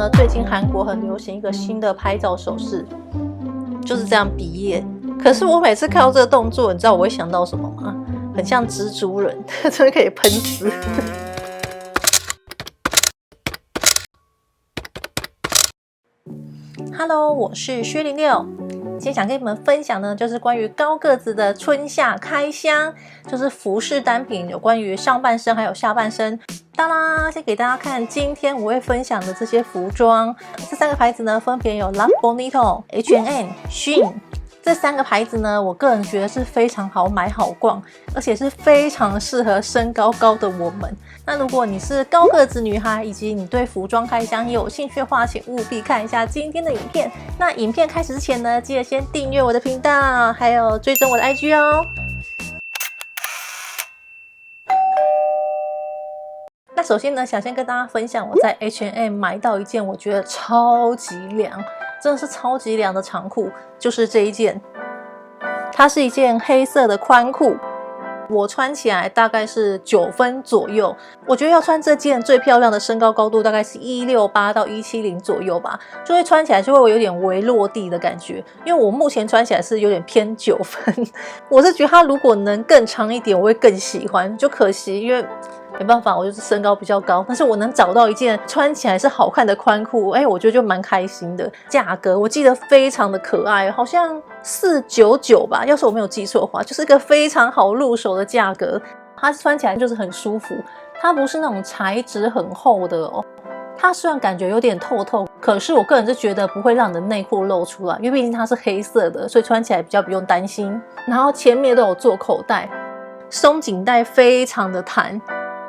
呢，最近韩国很流行一个新的拍照手势，就是这样比耶。可是我每次看到这个动作，你知道我会想到什么吗？很像蜘蛛人，真的可以喷死。Hello， 我是薛零六。今天想跟你们分享呢，就是关于高个子的春夏开箱，就是服饰单品，有关于上半身还有下半身。当啦，先给大家看今天我会分享的这些服装。这三个牌子呢，分别有 Love Bonito、H&M、Shein。这三个牌子呢，我个人觉得是非常好买好逛，而且是非常适合身高高的我们。那如果你是高个子女孩，以及你对服装开箱也有兴趣的话，请务必看一下今天的影片。那影片开始之前呢，记得先订阅我的频道，还有追踪我的 IG 哦。那首先呢，想先跟大家分享我在 H&M 买到一件我觉得超级凉，真的是超级凉的长裤，就是这一件。它是一件黑色的宽裤，我穿起来大概是9分左右。我觉得要穿这件最漂亮的身高高度大概是168到170左右吧，就会穿起来就会有点微落地的感觉。因为我目前穿起来是有点偏9分，我是觉得它如果能更长一点，我会更喜欢。就可惜，因为没办法，我就是身高比较高，但是我能找到一件穿起来是好看的宽裤，我觉得就蛮开心的。价格我记得非常的可爱，好像499吧，要是我没有记错的话，就是一个非常好入手的价格。它穿起来就是很舒服，它不是那种材质很厚的哦。它虽然感觉有点透透，可是我个人是觉得不会让你的内裤露出来，因为毕竟它是黑色的，所以穿起来比较不用担心。然后前面都有做口袋，松紧带非常的弹。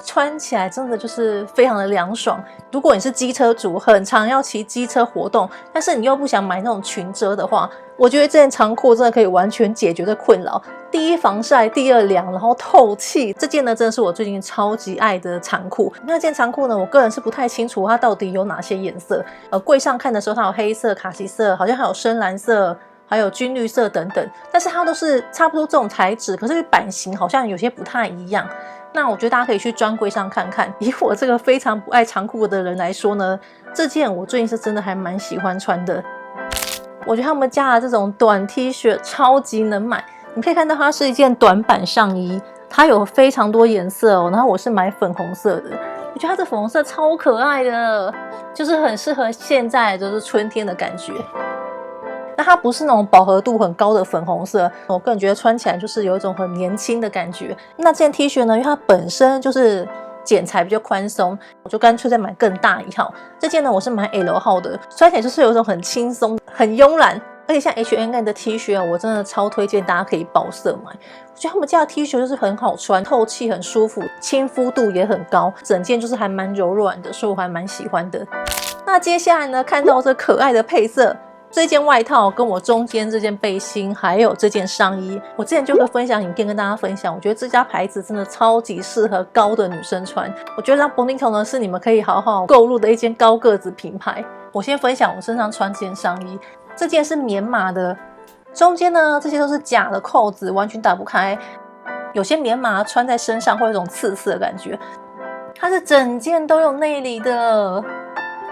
穿起来真的就是非常的凉爽。如果你是机车族，很常要骑机车活动，但是你又不想买那种裙遮的话，我觉得这件长裤真的可以完全解决这困扰。第一防晒，第二凉，然后透气。这件呢真的是我最近超级爱的长裤。那件长裤呢，我个人是不太清楚它到底有哪些颜色。柜上看的时候它有黑色、卡其色，好像还有深蓝色，还有军绿色等等，但是它都是差不多这种材质，可是版型好像有些不太一样。那我觉得大家可以去专柜上看看。以我这个非常不爱长裤的人来说呢，这件我最近是真的还蛮喜欢穿的。我觉得他们家的这种短 T 恤超级能买，你可以看到它是一件短版上衣，它有非常多颜色哦。然后我是买粉红色的，我觉得它这粉红色超可爱的，就是很适合现在就是春天的感觉。那它不是那种饱和度很高的粉红色，我个人觉得穿起来就是有一种很年轻的感觉。那这件 T 恤呢，因为它本身就是剪裁比较宽松，我就干脆再买更大一号。这件呢，我是买 L 号的，穿起来就是有一种很轻松、很慵懒。而且像 H&M 的 T 恤啊，我真的超推荐大家可以包色买。我觉得他们家的 T 恤就是很好穿，透气很舒服，亲肤度也很高，整件就是还蛮柔软的，所以我还蛮喜欢的。那接下来呢，看到这可爱的配色。这件外套跟我中间这件背心还有这件上衣，我之前就会分享影片跟大家分享，我觉得这家牌子真的超级适合高的女生穿。我觉得 Love Bonito 呢是你们可以好好购入的一间高个子品牌。我先分享我身上穿这件上衣，这件是棉麻的，中间呢这些都是假的扣子，完全打不开。有些棉麻穿在身上会有一种刺刺的感觉，它是整件都有内里的。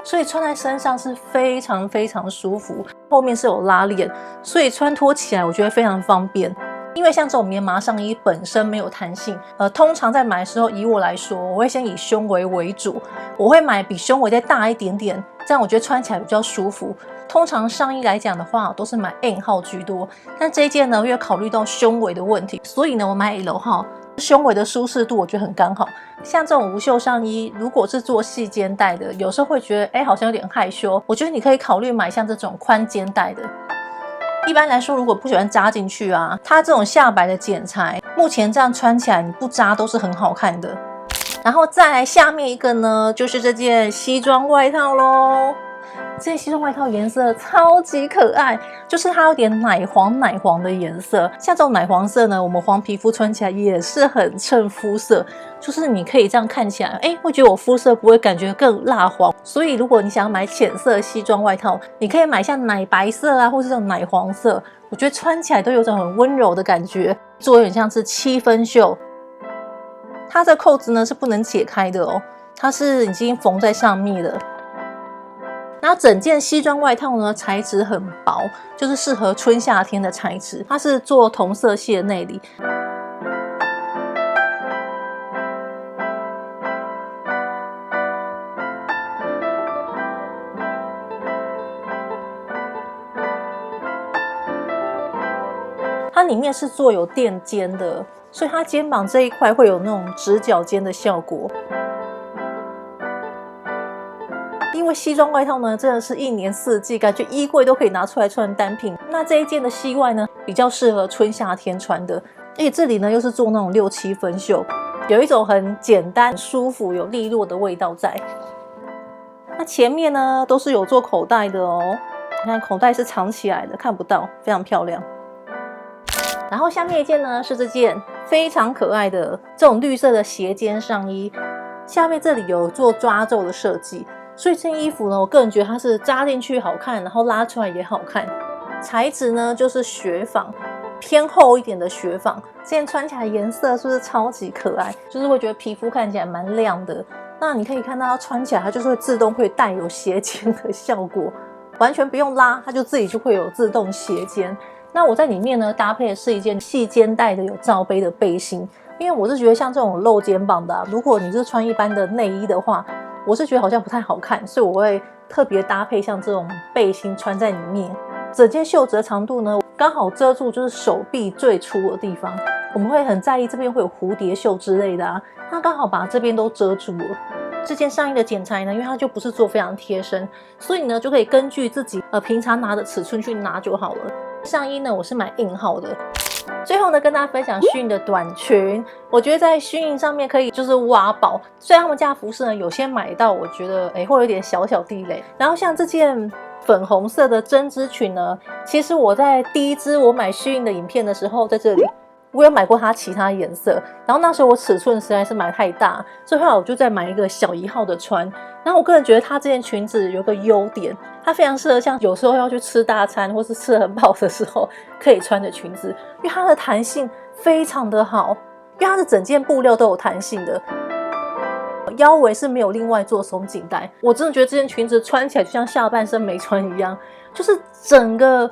所以穿在身上是非常非常舒服，后面是有拉链，所以穿脱起来我觉得非常方便。因为像这种棉麻上衣本身没有弹性，通常在买的时候，以我来说，我会先以胸围为主，我会买比胸围再大一点点，这样我觉得穿起来比较舒服。通常上衣来讲的话，我都是买 M 号居多，但这一件呢，因为考虑到胸围的问题，所以呢，我买 L 号。胸围的舒适度我觉得很刚好，像这种无袖上衣，如果是做细肩带的，有时候会觉得好像有点害羞。我觉得你可以考虑买像这种宽肩带的。一般来说，如果不喜欢扎进去啊，它这种下摆的剪裁，目前这样穿起来你不扎都是很好看的。然后再来下面一个呢，就是这件西装外套咯。这件西装外套颜色超级可爱，就是它有点奶黄奶黄的颜色。像这种奶黄色呢，我们黄皮肤穿起来也是很衬肤色，就是你可以这样看起来，会觉得我肤色不会感觉更蜡黄。所以如果你想要买浅色西装外套，你可以买像奶白色啊，或是这种奶黄色，我觉得穿起来都有种很温柔的感觉，做有点像是7分袖。它的扣子呢是不能解开的哦，它是已经缝在上面的。那整件西装外套呢，材质很薄，就是适合春夏天的材质。它是做同色系的内里。它里面是做有垫肩的，所以它肩膀这一块会有那种直角肩的效果。因为西装外套呢，真的是一年四季，感觉衣柜都可以拿出来穿单品。那这一件的西外呢，比较适合春夏天穿的。而且这里呢，又是做那种6、7分袖，有一种很简单、舒服、有利落的味道在。那前面呢，都是有做口袋的哦。你看口袋是藏起来的，看不到，非常漂亮。然后下面一件呢，是这件非常可爱的这种绿色的斜肩上衣，下面这里有做抓皱的设计。所以这件衣服呢，我个人觉得它是扎进去好看，然后拉出来也好看。材质呢就是雪纺，偏厚一点的雪纺。这件穿起来颜色是不是超级可爱？就是会觉得皮肤看起来蛮亮的。那你可以看到它穿起来，它就是会自动会带有斜肩的效果，完全不用拉，它就自己就会有自动斜肩。那我在里面呢搭配的是一件细肩带的有罩杯的背心，因为我是觉得像这种露肩膀的如果你是穿一般的内衣的话，我是觉得好像不太好看，所以我会特别搭配像这种背心穿在里面。整件袖子的长度呢，刚好遮住就是手臂最粗的地方。我们会很在意这边会有蝴蝶袖之类的它刚好把这边都遮住了。这件上衣的剪裁呢，因为它就不是做非常贴身，所以呢就可以根据自己平常拿的尺寸去拿就好了。上衣呢，我是买硬号的。最后呢，跟大家分享SHEIN的短裙，我觉得在SHEIN上面可以就是挖宝。虽然他们家的服饰呢有些买到，我觉得会有点小小地雷。然后像这件粉红色的针织裙呢，其实我在第一支我买SHEIN的影片的时候，在这里我有买过它其他颜色，然后那时候我尺寸实在是买太大，所以后来我就再买一个小1号的穿。然后我个人觉得它这件裙子有个优点，它非常适合像有时候要去吃大餐或是吃得很饱的时候可以穿的裙子，因为它的弹性非常的好，因为它的整件布料都有弹性的。腰围是没有另外做松紧带，我真的觉得这件裙子穿起来就像下半身没穿一样，就是整个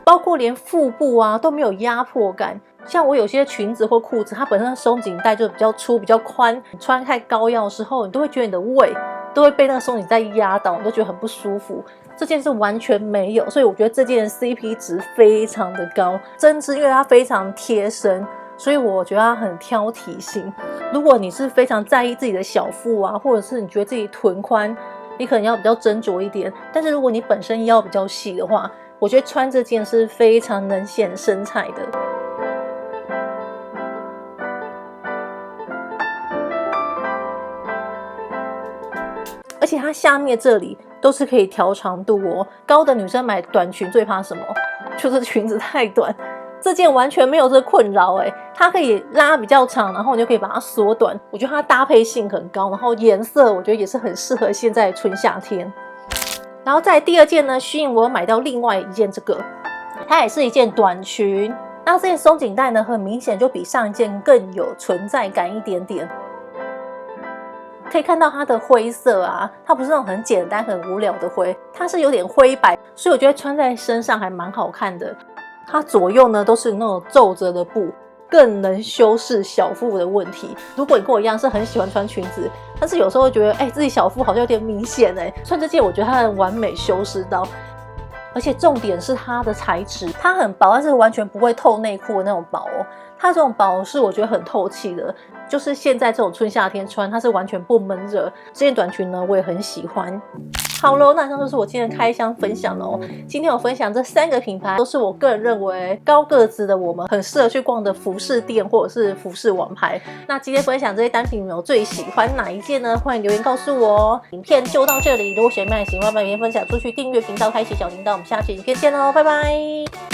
包括连腹部都没有压迫感。像我有些裙子或裤子，它本身的松紧带就比较粗比较宽，穿太高腰的时候，你都会觉得你的胃都会被那个松紧带压到，你都觉得很不舒服。这件是完全没有，所以我觉得这件 CP 值非常的高。针织因为它非常贴身，所以我觉得它很挑体型。如果你是非常在意自己的小腹或者是你觉得自己臀宽，你可能要比较斟酌一点。但是如果你本身腰比较细的话，我觉得穿这件是非常能显身材的。而且它下面这里都是可以调长度哦。高的女生买短裙最怕什么？就是裙子太短。这件完全没有这个困扰它可以拉比较长，然后你就可以把它缩短。我觉得它搭配性很高，然后颜色我觉得也是很适合现在春夏天。然后在第二件呢，SHEIN我有买到另外一件这个，它也是一件短裙。那这件松紧带呢，很明显就比上一件更有存在感一点点。可以看到它的灰色它不是那种很简单很无聊的灰，它是有点灰白，所以我觉得穿在身上还蛮好看的。它左右呢都是那种皱褶的布，更能修饰小腹的问题。如果你跟我一样是很喜欢穿裙子，但是有时候会觉得自己小腹好像有点明显穿这件我觉得它很完美修饰到。而且重点是它的材质，它很薄，但是完全不会透内裤的那种薄它这种薄是我觉得很透气的，就是现在这种春夏天穿，它是完全不闷热。这件短裙呢，我也很喜欢。好咯，那以上就是我今天的开箱分享哦。今天我分享这3个品牌，都是我个人认为高个子的我们很适合去逛的服饰店或者是服饰网牌。那今天分享这些单品，你有最喜欢哪一件呢？欢迎留言告诉我哦。影片就到这里，如果喜欢，帮影片分享出去，订阅频道，开启小铃铛。我们下期影片见喽，拜拜。